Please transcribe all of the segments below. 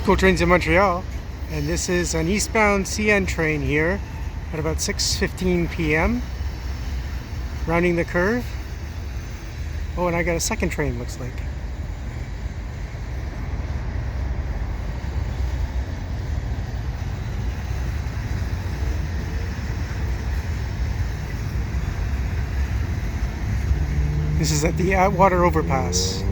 Cool Trains in Montreal, and this is an eastbound CN train here at about 6:15 p.m. rounding the curve. Oh, and I got a second train, looks like. This is at the Atwater Overpass.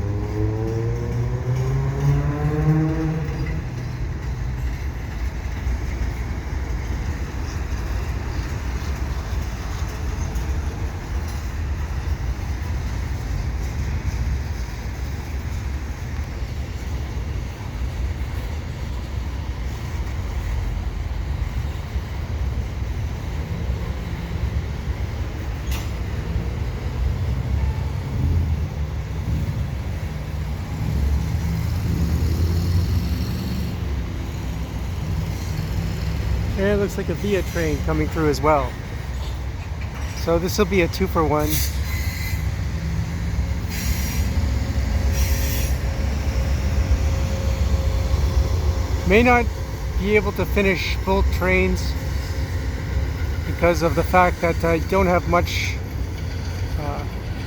And it looks like a Via train coming through as well. So this will be a 2-for-1. May not be able to finish both trains because of the fact that I don't have much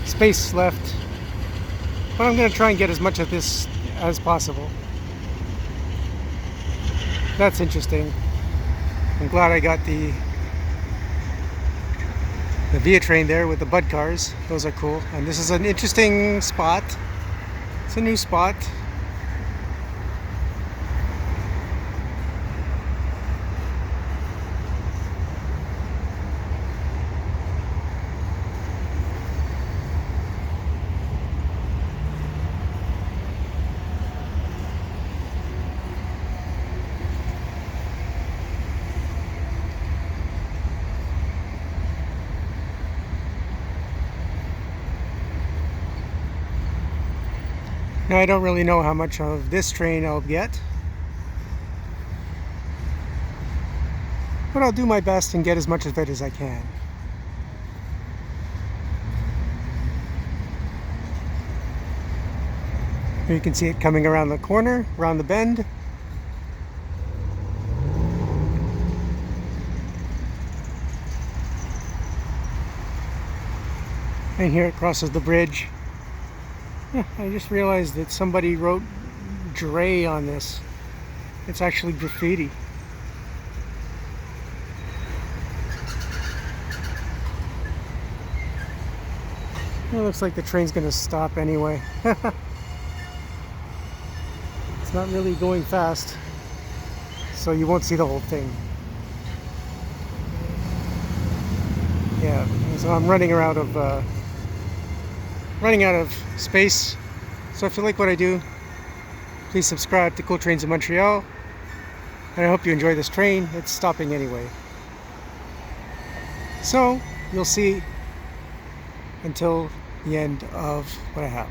space left. But I'm going to try and get as much of this as possible. That's interesting. I'm glad I got the Via train there with the Budd cars. Those are cool. And this is an interesting spot. It's a new spot. Now I don't really know how much of this train I'll get, but I'll do my best and get as much of it as I can. Here you can see it coming around the corner, around the bend. And here it crosses the bridge. I just realized that somebody wrote Dre on this. It's actually graffiti. It looks like the train's gonna stop anyway. It's not really going fast, so you won't see the whole thing. Yeah, so I'm running out of space. So if you like what I do, please subscribe to Cool Trains in Montreal, and I hope you enjoy this train. It's stopping anyway, so you'll see until the end of what I have.